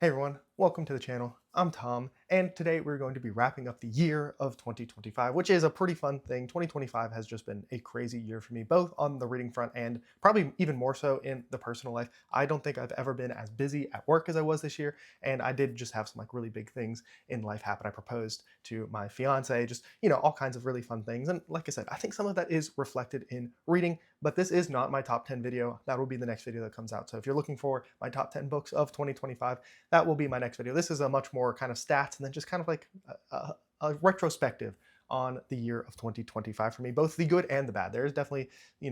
Hey everyone, welcome to the channel. I'm Tom, and today we're going to be wrapping up the year of 2025, which is a pretty fun thing. 2025 has just been a crazy year for me, both on the reading front and probably even more so in the personal life. I don't think I've ever been as busy at work as I was this year, and I did just have some like really big things in life happen. I proposed to my fiance, just all kinds of really fun things. And like I said, I think some of that is reflected in reading, but this is not my top 10 video. That will be the next video that comes out. So if you're looking for my top 10 books of 2025, that will be my next video. This is a much more kind of stats and then just kind of like a retrospective on the year of 2025 for me, both the good and the bad. There's definitely,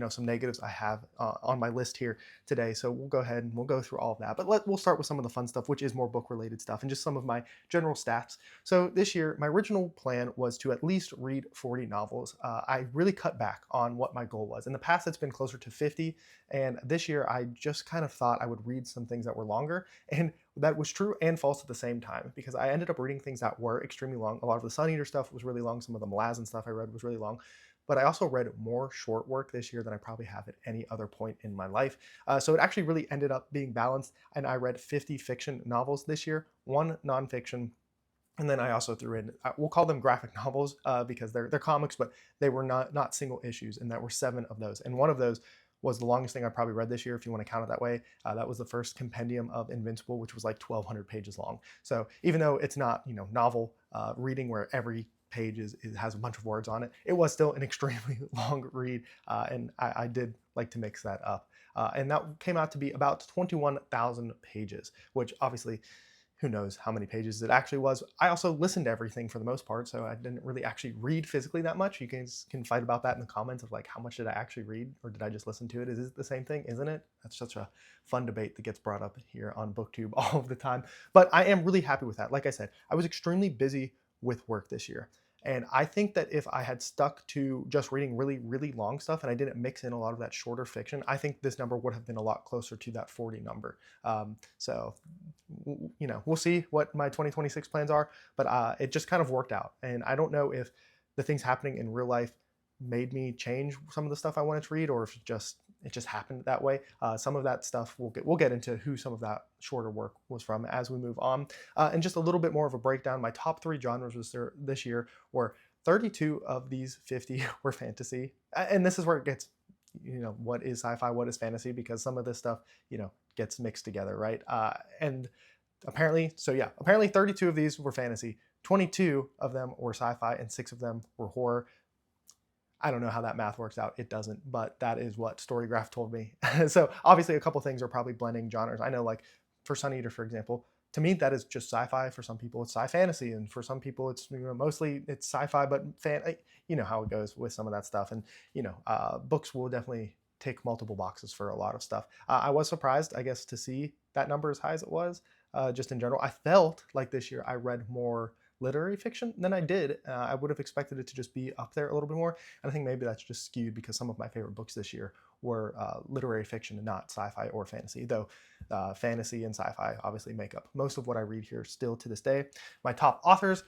some negatives I have on my list here today. So we'll go ahead and we'll go through all of that. But we'll start with some of the fun stuff, which is more book related stuff and just some of my general stats. So this year, my original plan was to at least read 40 novels. I really cut back on what my goal was. In the past, it's been closer to 50. And this year, I just kind of thought I would read some things that were longer. And that was true and false at the same time because I ended up reading things that were extremely long. A lot of the Sun Eater stuff was really long. Some of the Malazan stuff I read was really long. But I also read more short work this year than I probably have at any other point in my life. So it actually really ended up being balanced. And I read 50 fiction novels this year, one nonfiction, and then I also threw in, we'll call them graphic novels because they're comics, but they were not single issues, and there were 7 of those. And one of those was the longest thing I probably read this year, if you want to count it that way. That was the first compendium of Invincible, which was like 1,200 pages long. So even though it's not novel reading where every page has a bunch of words on it, it was still an extremely long read, and I did like to mix that up. And that came out to be about 21,000 pages, which obviously who knows how many pages it actually was. I also listened to everything for the most part, so I didn't really actually read physically that much. You guys can fight about that in the comments of like, how much did I actually read, or did I just listen to it? Is it the same thing? Isn't it? That's such a fun debate that gets brought up here on BookTube all of the time. But I am really happy with that. Like I said, I was extremely busy with work this year. And I think that if I had stuck to just reading really, really long stuff and I didn't mix in a lot of that shorter fiction, I think this number would have been a lot closer to that 40 number. So we'll see what my 2026 plans are, but it just kind of worked out. And I don't know if the things happening in real life made me change some of the stuff I wanted to read, or if it just happened that way. Some of that stuff we'll get into who some of that shorter work was from as we move on, and just a little bit more of a breakdown. My top 3 genres this year were 32 of these 50 were fantasy, and this is where it gets what is sci-fi, what is fantasy, because some of this stuff gets mixed together, right? And apparently 32 of these were fantasy, 22 of them were sci-fi, and 6 of them were horror. I don't know how that math works out. It doesn't, but that is what Storygraph told me. So obviously a couple things are probably blending genres. I know, like for Sun Eater, for example, to me that is just sci-fi. For some people it's sci-fantasy, and for some people it's mostly it's sci-fi, but you know how it goes with some of that stuff. And books will definitely tick multiple boxes for a lot of stuff. I was surprised, I guess, to see that number as high as it was. Just in general, I felt like this year I read more literary fiction than I did. I would have expected it to just be up there a little bit more. And I think maybe that's just skewed because some of my favorite books this year were literary fiction and not sci-fi or fantasy, though fantasy and sci-fi obviously make up most of what I read here still to this day. My top authors,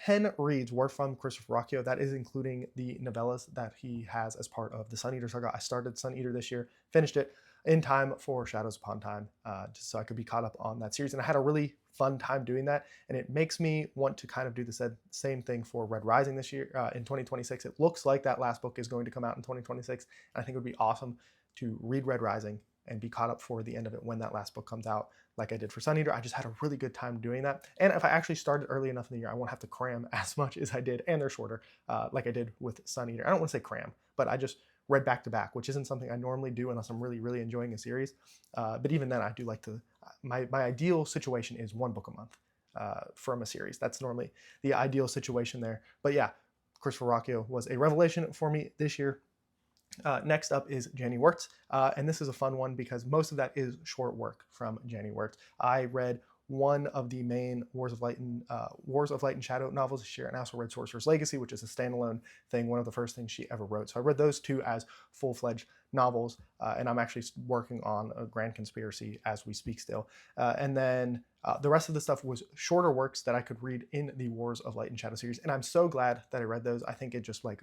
10 reads were from Christopher Rocchio. That is including the novellas that he has as part of the Sun Eater saga. I started Sun Eater this year, finished it in time for Shadows Upon Time, just so I could be caught up on that series. And I had a really fun time doing that. And it makes me want to kind of do the same thing for Red Rising this year in 2026. It looks like that last book is going to come out in 2026. And I think it would be awesome to read Red Rising and be caught up for the end of it when that last book comes out, like I did for Sun Eater. I just had a really good time doing that. And if I actually started early enough in the year, I won't have to cram as much as I did, and they're shorter, like I did with Sun Eater. I don't want to say cram, but I just read back to back, which isn't something I normally do unless I'm really, really enjoying a series. But even then, I do like to, my ideal situation is 1 book a month from a series. That's normally the ideal situation there. But yeah, Christopher Rocchio was a revelation for me this year. Next up is Jenny Wirtz, and this is a fun one because most of that is short work from Jenny Wirtz. I read one of the main Wars of Light and Shadow novels this year, and I also read Sorcerer's Legacy, which is a standalone thing, one of the first things she ever wrote. So I read those 2 as full-fledged novels, and I'm actually working on a Grand Conspiracy as we speak still. And then the rest of the stuff was shorter works that I could read in the Wars of Light and Shadow series, and I'm so glad that I read those. I think it just like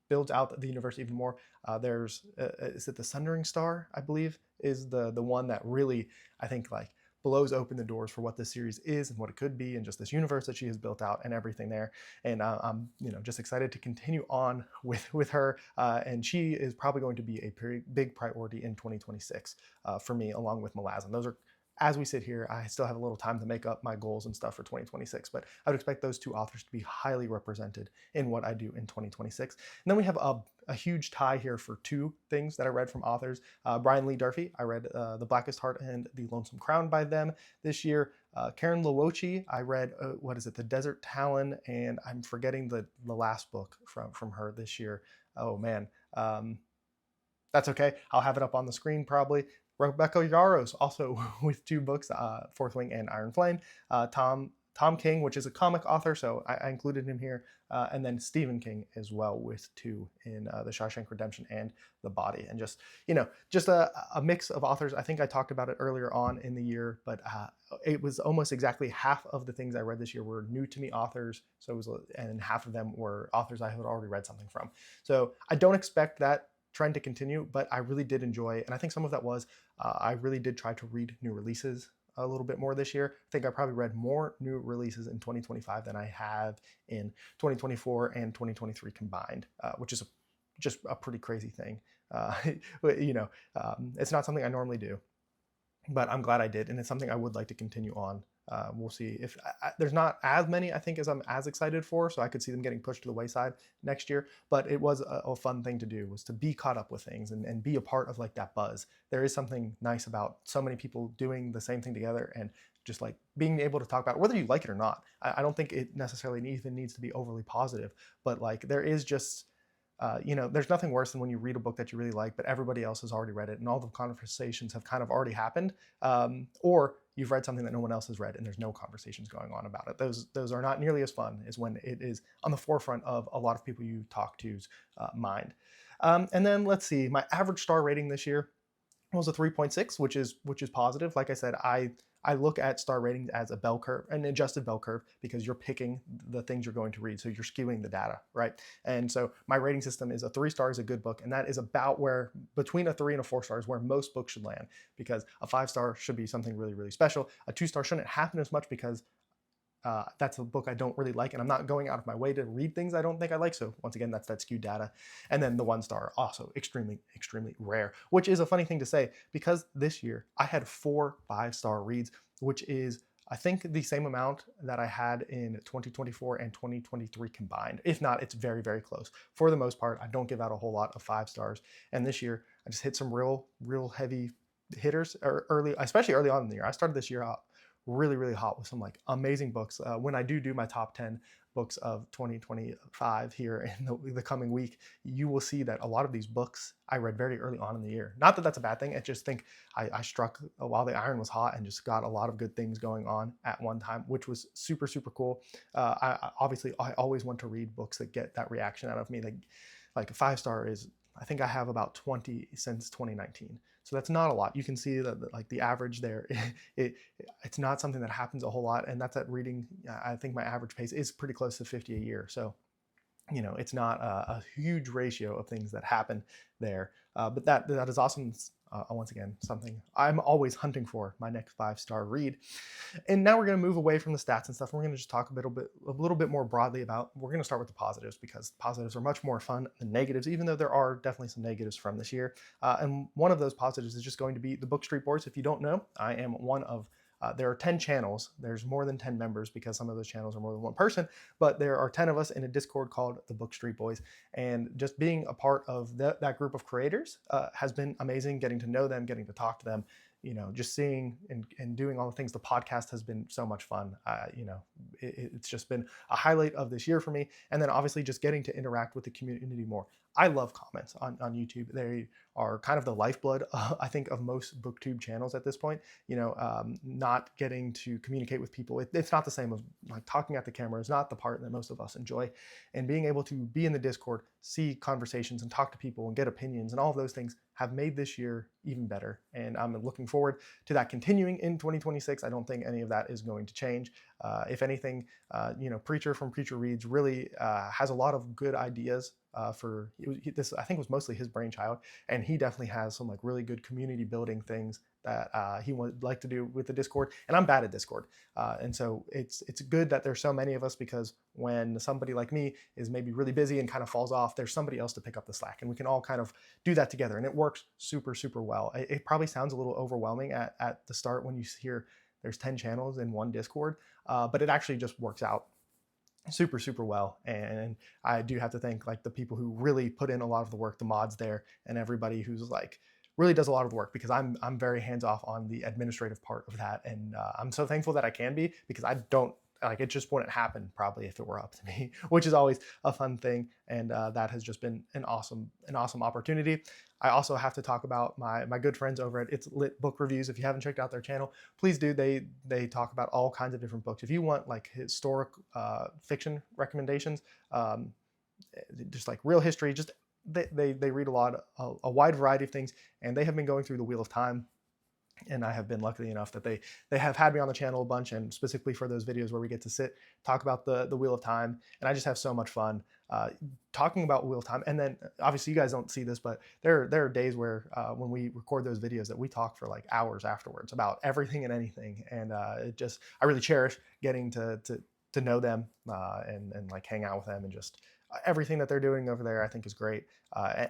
builds out the universe even more. There's is it the Sundering Star, I believe, is the one that really, I think, like blows open the doors for what this series is and what it could be, and just this universe that she has built out and everything there. And I'm just excited to continue on with her. And she is probably going to be a pretty big priority in 2026 for me, along with Malazan. Those are, as we sit here, I still have a little time to make up my goals and stuff for 2026, but I would expect those two authors to be highly represented in what I do in 2026. And then we have a huge tie here for two things that I read from authors. Brian Lee Durfee, I read The Blackest Heart and The Lonesome Crown by them this year. Karen Lawochi, I read, The Desert Talon, and I'm forgetting the last book from her this year. Oh man. That's okay. I'll have it up on the screen probably. Rebecca Yarros, also with two books, Fourth Wing and Iron Flame. Tom King, which is a comic author, so I included him here. And then Stephen King as well with two in The Shawshank Redemption and The Body. And just a mix of authors. I think I talked about it earlier on in the year, but it was almost exactly half of the things I read this year were new to me authors. So and half of them were authors I had already read something from. So I don't expect that trend to continue, but I really did enjoy, and I think some of that was I really did try to read new releases a little bit more this year. I think I probably read more new releases in 2025 than I have in 2024 and 2023 combined, which is just a pretty crazy thing. It's not something I normally do, but I'm glad I did, and it's something I would like to continue on. We'll see if there's not as many I think as I'm as excited for, so I could see them getting pushed to the wayside next year. But it was a fun thing to do, was to be caught up with things and be a part of like that buzz. There is something nice about so many people doing the same thing together, and just like being able to talk about it, whether you like it or not. I don't think it necessarily even needs to be overly positive, but like there is just there's nothing worse than when you read a book that you really like, but everybody else has already read it and all the conversations have kind of already happened. Or you've read something that no one else has read and there's no conversations going on about it. Those are not nearly as fun as when it is on the forefront of a lot of people you talk to's mind. And then let's see, my average star rating this year was a 3.6, which is positive. Like I said, I look at star ratings as a bell curve, an adjusted bell curve, because you're picking the things you're going to read. So you're skewing the data, right? And so my rating system is a 3 stars, a good book. And that is about where between a 3 and a 4 stars, where most books should land, because a 5 star should be something really, really special. A 2 star shouldn't happen as much because that's a book I don't really like, and I'm not going out of my way to read things I don't think I like. So once again, that's that skewed data. And then the 1 star, also extremely, extremely rare, which is a funny thing to say, because this year I had 4 5-star reads, which is, I think, the same amount that I had in 2024 and 2023 combined. If not, it's very, very close. For the most part, I don't give out a whole lot of 5 stars. And this year, I just hit some real heavy hitters early, especially early on in the year. I started this year out really, really hot with some like amazing books. When I do my top 10 books of 2025 here in the coming week, you will see that a lot of these books I read very early on in the year. Not that that's a bad thing. I just think I struck while the iron was hot and just got a lot of good things going on at one time, which was super, super cool. I always want to read books that get that reaction out of me. Like a 5 star is, I think I have about 20 since 2019. So that's not a lot. You can see that like the average there, it's not something that happens a whole lot. And that's at reading, I think my average pace is pretty close to 50 a year. So, it's not a huge ratio of things that happen there. But that is awesome. Once again, something I'm always hunting for, my next 5-star read. And now we're going to move away from the stats and stuff. We're going to just talk a little bit more broadly about, we're going to start with the positives, because positives are much more fun than negatives, even though there are definitely some negatives from this year. And one of those positives is just going to be the Book Street Boys. If you don't know, I am one of there are 10 channels. There's more than 10 members because some of those channels are more than one person, but there are 10 of us in a Discord called the Book Street Boys. And just being a part of that group of creators has been amazing, getting to know them, getting to talk to them, just seeing and doing all the things. The podcast has been so much fun. It's just been a highlight of this year for me. And then obviously just getting to interact with the community more. I love comments on YouTube. They are kind of the lifeblood, I think, of most booktube channels at this point. Not getting to communicate with people, it's not the same as like talking at the camera is not the part that most of us enjoy. And being able to be in the Discord, see conversations and talk to people and get opinions and all of those things have made this year even better. And I'm looking forward to that continuing in 2026. I don't think any of that is going to change. If anything, Preacher from Preacher Reads really has a lot of good ideas this I think was mostly his brainchild, and he definitely has some like really good community building things that he would like to do with the Discord, and I'm bad at Discord. And so it's good that there's so many of us, because when somebody like me is maybe really busy and kind of falls off, there's somebody else to pick up the slack, and we can all kind of do that together, and it works super, super well. It probably sounds a little overwhelming at the start when you hear there's 10 channels in one Discord, but it actually just works out super, super well. And I do have to thank like the people who really put in a lot of the work, the mods there, and everybody who's like really does a lot of the work, because I'm very hands off on the administrative part of that, and I'm so thankful that I can be, because I don't like, it just wouldn't happen probably if it were up to me, which is always a fun thing. And that has just been an awesome opportunity. I also have to talk about my good friends over at It's Lit Book Reviews. If you haven't checked out their channel, please do. They talk about all kinds of different books. If you want like historic fiction recommendations, just like real history, just they read a wide variety of things, and they have been going through the Wheel of Time. And I have been lucky enough that they have had me on the channel a bunch, and specifically for those videos where we get to sit, talk about the Wheel of Time, and I just have so much fun talking about Wheel of Time. And then obviously you guys don't see this, but there are days where when we record those videos that we talk for like hours afterwards about everything and anything, and I really cherish getting to know them and like hang out with them, and just everything that they're doing over there I think is great.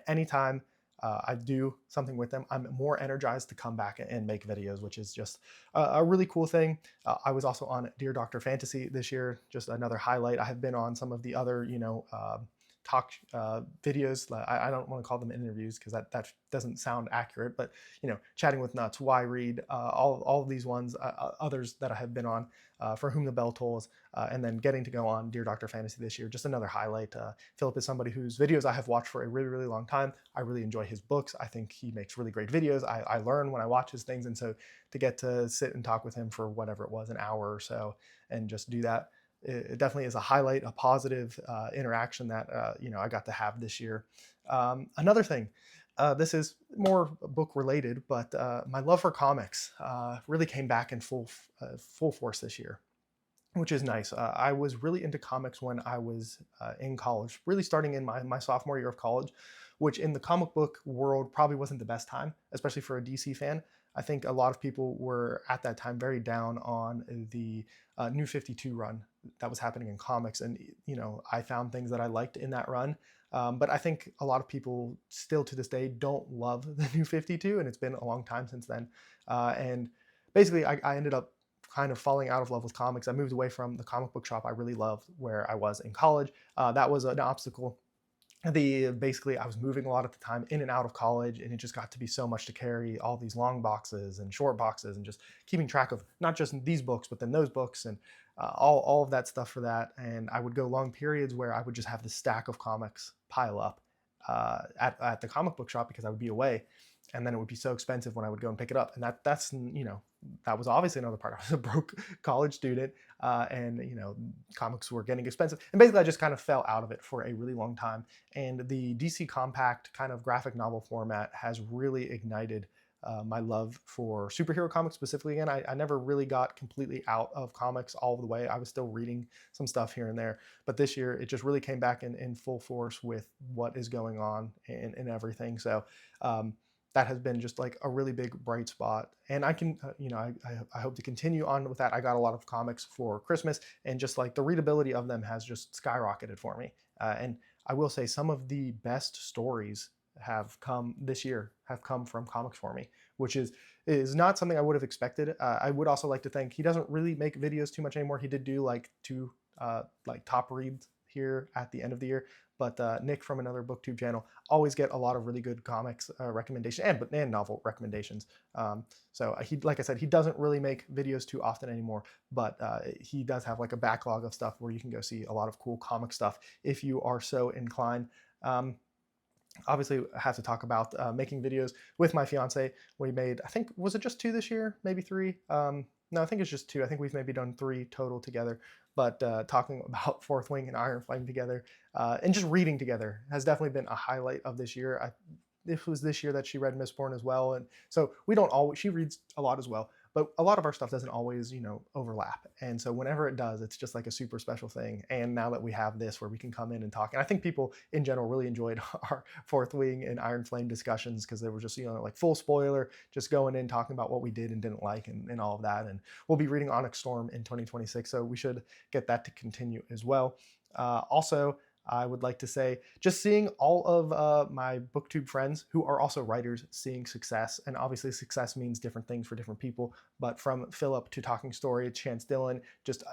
Anytime I do something with them, I'm more energized to come back and make videos, which is just a really cool thing. I was also on Dear Dr. Fantasy this year, just another highlight. I have been on some of the other, talk videos. I don't want to call them interviews, because that doesn't sound accurate, but chatting with Nuts, Why Read, all of these ones, others that I have been on, For Whom the Bell Tolls, and then getting to go on Dear Dr. Fantasy this year, just another highlight. Philip is somebody whose videos I have watched for a really, really long time. I really enjoy his books. I think he makes really great videos. I learn when I watch his things, and so to get to sit and talk with him for whatever it was, an hour or so, and just do that, it definitely is a highlight, a positive interaction that I got to have this year. Another thing, this is more book related, but my love for comics really came back in full force this year, which is nice. I was really into comics when I was in college, really starting in my sophomore year of college, which in the comic book world probably wasn't the best time, especially for a DC fan. I think a lot of people were at that time very down on the New 52 run that was happening in comics, and I found things that I liked in that run. But I think a lot of people still to this day don't love the New 52, and it's been a long time since then. And basically, I ended up kind of falling out of love with comics. I moved away from the comic book shop I really loved where I was in college. That was an obstacle. Basically I was moving a lot at the time in and out of college, and it just got to be so much to carry all these long boxes and short boxes, and just keeping track of not just these books but then those books, and all of that stuff for that. And I would go long periods where I would just have this stack of comics pile up at the comic book shop, because I would be away, and then it would be so expensive when I would go and pick it up. And that was obviously another part. I was a broke college student, and comics were getting expensive, and basically I just kind of fell out of it for a really long time. And the DC Compact kind of graphic novel format has really ignited my love for superhero comics specifically. Again, I never really got completely out of comics all the way. I was still reading some stuff here and there, but this year it just really came back in full force with what is going on and everything. So that has been just like a really big bright spot, and I can, I hope to continue on with that. I got a lot of comics for Christmas, and just like the readability of them has just skyrocketed for me. And I will say some of the best stories have come this year have come from comics for me, which is not something I would have expected. I would also like to thank, he doesn't really make videos too much anymore. He did do like two like top reads here at the end of the year, but Nick from another booktube channel always get a lot of really good comics recommendations and novel recommendations. So he, like I said, he doesn't really make videos too often anymore, but he does have like a backlog of stuff where you can go see a lot of cool comic stuff if you are so inclined. Obviously, I have to talk about making videos with my fiance. We made, I think, was it just 2 this year? Maybe 3? No, I think it's just 2. I think we've maybe done 3 total together. But talking about Fourth Wing and Iron Flame together, and just reading together has definitely been a highlight of this year. It was this year that she read Mistborn as well, and so we don't always. She reads a lot as well, but a lot of our stuff doesn't always, overlap. And so whenever it does, it's just like a super special thing. And now that we have this where we can come in and talk, and I think people in general really enjoyed our Fourth Wing and Iron Flame discussions because they were just, like full spoiler, just going in, talking about what we did and didn't like and all of that. And we'll be reading Onyx Storm in 2026, so we should get that to continue as well. Also, I would like to say just seeing all of my booktube friends who are also writers seeing success, and obviously success means different things for different people, but from Philip to Talking Story, Chance Dillon, just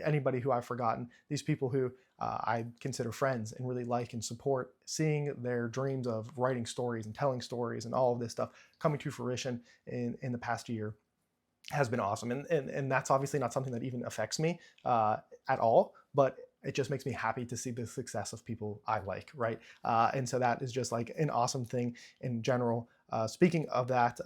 anybody who I've forgotten, these people who I consider friends and really like and support, seeing their dreams of writing stories and telling stories and all of this stuff coming to fruition in the past year has been awesome. And that's obviously not something that even affects me at all, but it just makes me happy to see the success of people I like, right? And so that is just like an awesome thing in general. Speaking of that,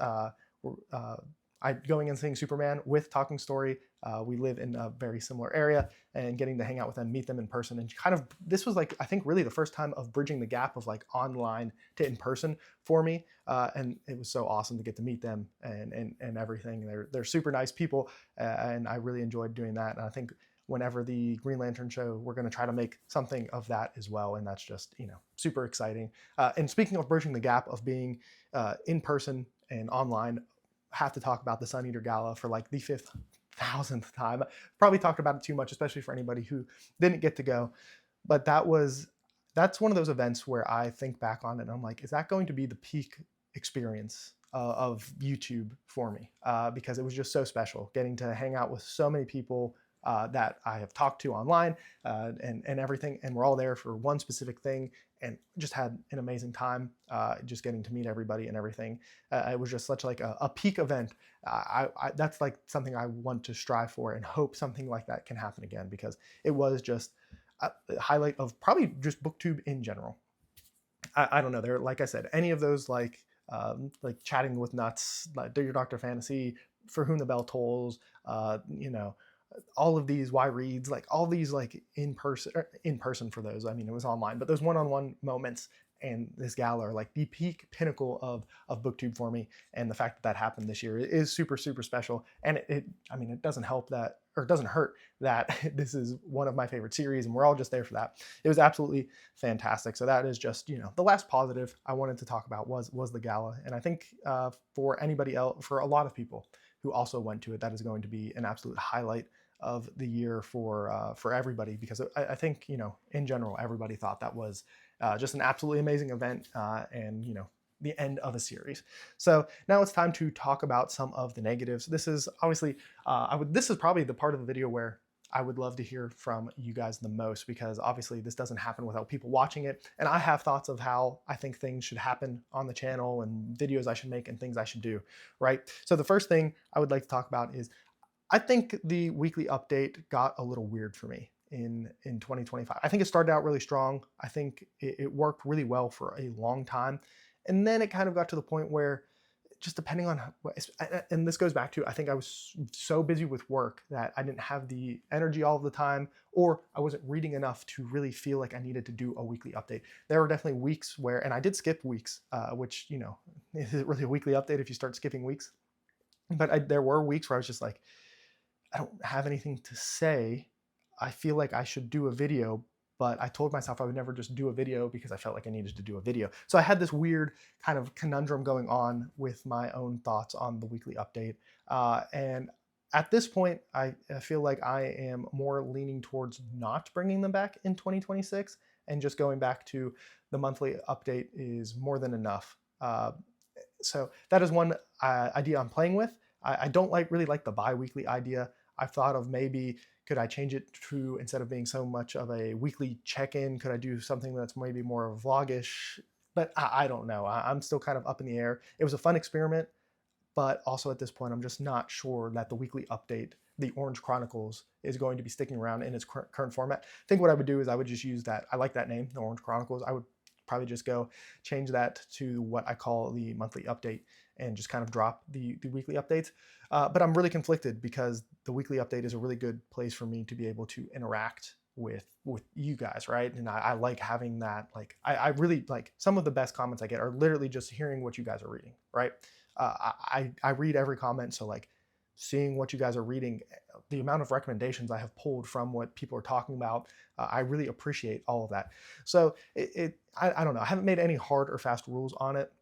going and seeing Superman with Talking Story. We live in a very similar area, and getting to hang out with them, meet them in person, and kind of this was like I think really the first time of bridging the gap of like online to in person for me, and it was so awesome to get to meet them and everything. They're super nice people, and I really enjoyed doing that. And I think whenever the Green Lantern show, we're going to try to make something of that as well, and that's just super exciting. And speaking of bridging the gap of being in person and online, have to talk about the Sun Eater Gala for like the 5,000th time. Probably talked about it too much, especially for anybody who didn't get to go. But that's one of those events where I think back on it and I'm like, is that going to be the peak experience of YouTube for me? Because it was just so special getting to hang out with so many people that I have talked to online and everything. And we're all there for one specific thing and just had an amazing time just getting to meet everybody and everything. It was just such like a peak event. That's like something I want to strive for and hope something like that can happen again, because it was just a highlight of probably just booktube in general. I don't know. There, like I said, any of those like chatting with nuts, like Do Your Dr. Fantasy, For Whom the Bell Tolls, all of these Y reads, like all these like in person for those. I mean, it was online, but those one-on-one moments and this gala are like the peak pinnacle of booktube for me. And the fact that that happened this year is super, super special. And it doesn't help that, or it doesn't hurt that this is one of my favorite series and we're all just there for that. It was absolutely fantastic. So that is just, the last positive I wanted to talk about was the gala. And I think for anybody else, for a lot of people who also went to it, that is going to be an absolute highlight of the year for everybody, because I think in general everybody thought that was just an absolutely amazing event, and the end of a series. So now it's time to talk about some of the negatives. This is obviously this is probably the part of the video where I would love to hear from you guys the most, because obviously this doesn't happen without people watching it, and I have thoughts of how I think things should happen on the channel and videos I should make and things I should do, right? So the first thing I would like to talk about is I think the weekly update got a little weird for me in 2025. I think it started out really strong. I think it worked really well for a long time. And then it kind of got to the point where, just depending on, and this goes back to, I think I was so busy with work that I didn't have the energy all of the time, or I wasn't reading enough to really feel like I needed to do a weekly update. There were definitely weeks where, and I did skip weeks, which, is it really a weekly update if you start skipping weeks? But there were weeks where I was just like, I don't have anything to say. I feel like I should do a video, but I told myself I would never just do a video because I felt like I needed to do a video. So I had this weird kind of conundrum going on with my own thoughts on the weekly update. And at this point, I feel like I am more leaning towards not bringing them back in 2026, and just going back to the monthly update is more than enough. So that is one idea I'm playing with. I don't really like the bi-weekly idea. I've thought of maybe, could I change it to, instead of being so much of a weekly check-in, could I do something that's maybe more vlogish? But I don't know. I'm still kind of up in the air. It was a fun experiment, but also at this point, I'm just not sure that the weekly update, the Orange Chronicles, is going to be sticking around in its current format. I think what I would do is I would just use that. I like that name, the Orange Chronicles. I would probably just go change that to what I call the monthly update, and just kind of drop the weekly updates. But I'm really conflicted, because the weekly update is a really good place for me to be able to interact with you guys, right? And I like having that. Like I really like, some of the best comments I get are literally just hearing what you guys are reading, right? I read every comment, so like seeing what you guys are reading, the amount of recommendations I have pulled from what people are talking about. I really appreciate all of that. So I don't know. I haven't made any hard or fast rules on it.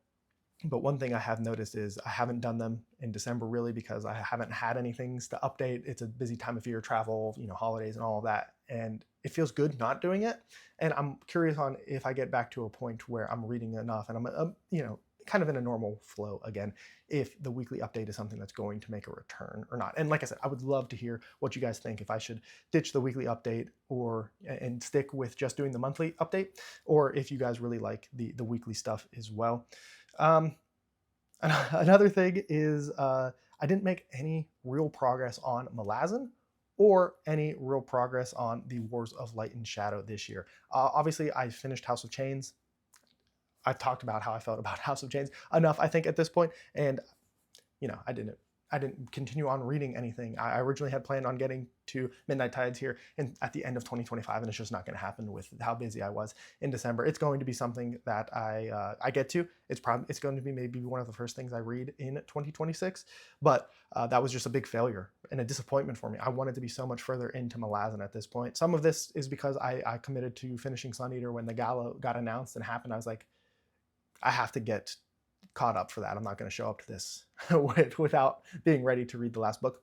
But one thing I have noticed is I haven't done them in December really because I haven't had any things to update. It's a busy time of year, travel, holidays and all of that. And it feels good not doing it. And I'm curious on if I get back to a point where I'm reading enough and I'm, kind of in a normal flow again, if the weekly update is something that's going to make a return or not. And like I said, I would love to hear what you guys think, if I should ditch the weekly update and stick with just doing the monthly update, or if you guys really like the weekly stuff as well. Um, Another thing is I didn't make any real progress on Malazan or any real progress on the Wars of Light and Shadow this year. Obviously, I finished House of Chains. I've talked about how I felt about House of Chains enough, I think, at this point, and I didn't continue on reading anything. I originally had planned on getting to Midnight Tides here at the end of 2025, and it's just not going to happen with how busy I was in December. It's going to be something that I get to. It's going to be maybe one of the first things I read in 2026, but that was just a big failure and a disappointment for me. I wanted to be so much further into Malazan at this point. Some of this is because I committed to finishing Sun Eater when the gala got announced and happened. I was like, I have to get caught up for that. I'm not going to show up to this without being ready to read the last book.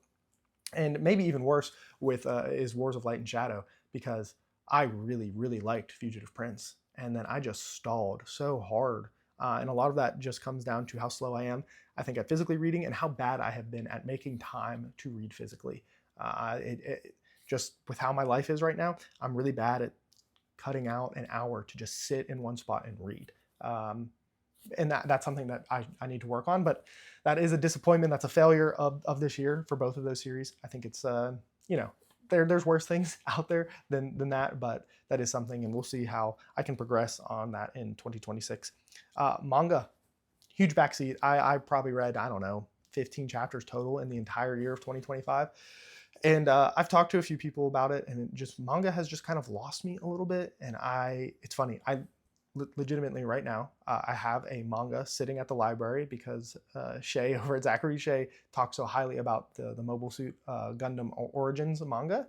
And maybe even worse is Wars of Light and Shadow, because I really, really liked Fugitive Prince. And then I just stalled so hard. And a lot of that just comes down to how slow I am, I think, at physically reading, and how bad I have been at making time to read physically. Just with how my life is right now, I'm really bad at cutting out an hour to just sit in one spot and read. And that's something that I need to work on, but that is a disappointment. That's a failure of this year for both of those series. I think it's there's worse things out there than that, but that is something, and we'll see how I can progress on that in 2026. Manga, huge backseat. I probably read, I don't know, 15 chapters total in the entire year of 2025. And I've talked to a few people about it, and manga has just kind of lost me a little bit. And it's funny, legitimately right now, I have a manga sitting at the library because Shay over at Zachary Shay talks so highly about the Mobile Suit Gundam Origins manga.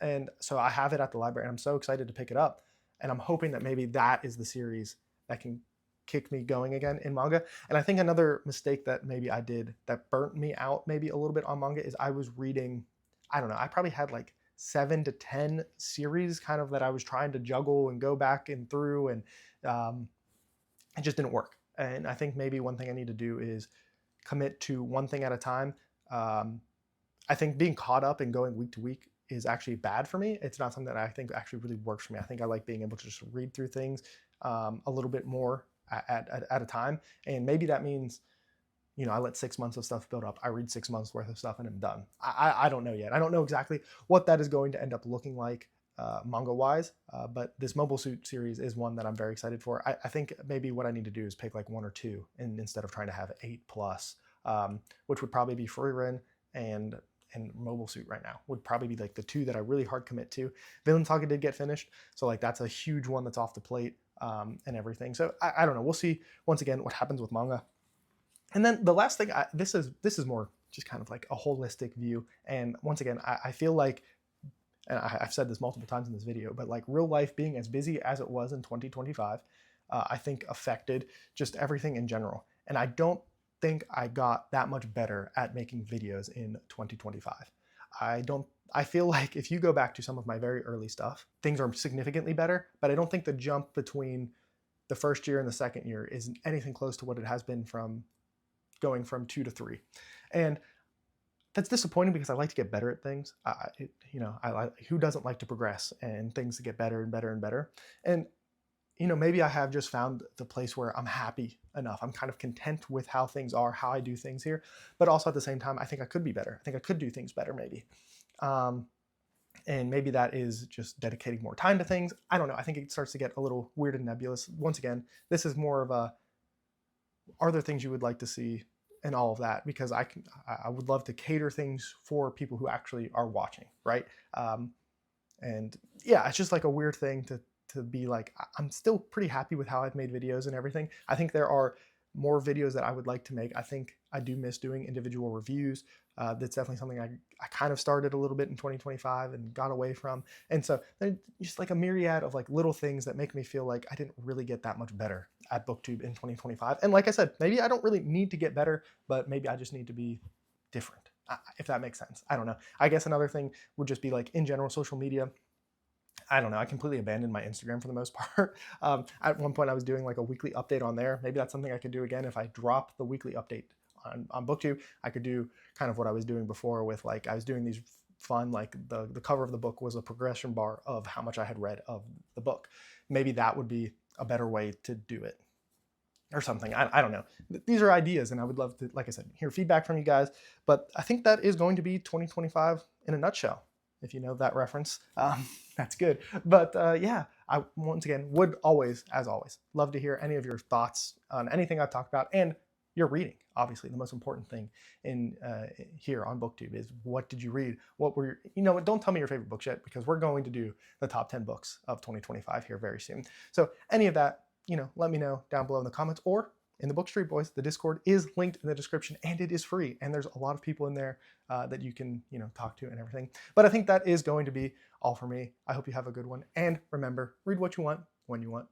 And so I have it at the library, and I'm so excited to pick it up. And I'm hoping that maybe that is the series that can kick me going again in manga. And I think another mistake that maybe I did that burnt me out maybe a little bit on manga is I was reading, I don't know, I probably had like 7 to 10 series kind of that I was trying to juggle and go back and through, and it just didn't work. And I think maybe one thing I need to do is commit to one thing at a time. I think being caught up and going week to week is actually bad for me. It's not something that I think actually really works for me. I think I like being able to just read through things a little bit more at a time. And maybe that means, I let 6 months of stuff build up. I read 6 months worth of stuff and I'm done. I don't know yet. I don't know exactly what that is going to end up looking like manga-wise, but this Mobile Suit series is one that I'm very excited for. I think maybe what I need to do is pick like 1 or 2, and instead of trying to have 8 plus, which would probably be Frieren and Mobile Suit right now, would probably be like the 2 that I really hard commit to. Villain Saga did get finished, so like that's a huge one that's off the plate and everything. So I don't know. We'll see once again what happens with manga. And then the last thing, this is more just kind of like a holistic view. And once again, I feel like, and I've said this multiple times in this video, but like real life being as busy as it was in 2025, I think affected just everything in general. And I don't think I got that much better at making videos in 2025. I feel like if you go back to some of my very early stuff, things are significantly better, but I don't think the jump between the first year and the second year is anything close to what it has been from going from 2 to 3. And that's disappointing because I like to get better at things. Who doesn't like to progress and things to get better and better and better? And maybe I have just found the place where I'm happy enough. I'm kind of content with how things are, how I do things here. But also at the same time, I think I could be better. I think I could do things better maybe. And maybe that is just dedicating more time to things. I don't know. I think it starts to get a little weird and nebulous. Once again, this is more of a, are there things you would like to see and all of that, because I would love to cater things for people who actually are watching, right? And yeah, it's just like a weird thing to be like, I'm still pretty happy with how I've made videos and everything. I think there are more videos that I would like to make. I think I do miss doing individual reviews. That's definitely something I kind of started a little bit in 2025 and got away from. And so there's just like a myriad of like little things that make me feel like I didn't really get that much better at booktube in 2025. And like I said, maybe I don't really need to get better, but maybe I just need to be different, if that makes sense. I don't know. I guess another thing would just be like in general social media. I don't know. I completely abandoned my Instagram for the most part. At one point, I was doing like a weekly update on there. Maybe that's something I could do again if I drop the weekly update on BookTube. I could do kind of what I was doing before with like I was doing these fun, like the cover of the book was a progression bar of how much I had read of the book. Maybe that would be a better way to do it or something. I don't know. These are ideas, and I would love to, like I said, hear feedback from you guys. But I think that is going to be 2025 in a nutshell. If you know that reference, that's good. But yeah, I once again would always, as always, love to hear any of your thoughts on anything I've talked about and your reading. Obviously, the most important thing in here on BookTube is what did you read? What were don't tell me your favorite books yet because we're going to do the top 10 books of 2025 here very soon. So any of that, let me know down below in the comments or in the Book Street Boys. The Discord is linked in the description and it is free. And there's a lot of people in there that you can, talk to and everything. But I think that is going to be all for me. I hope you have a good one. And remember, read what you want when you want.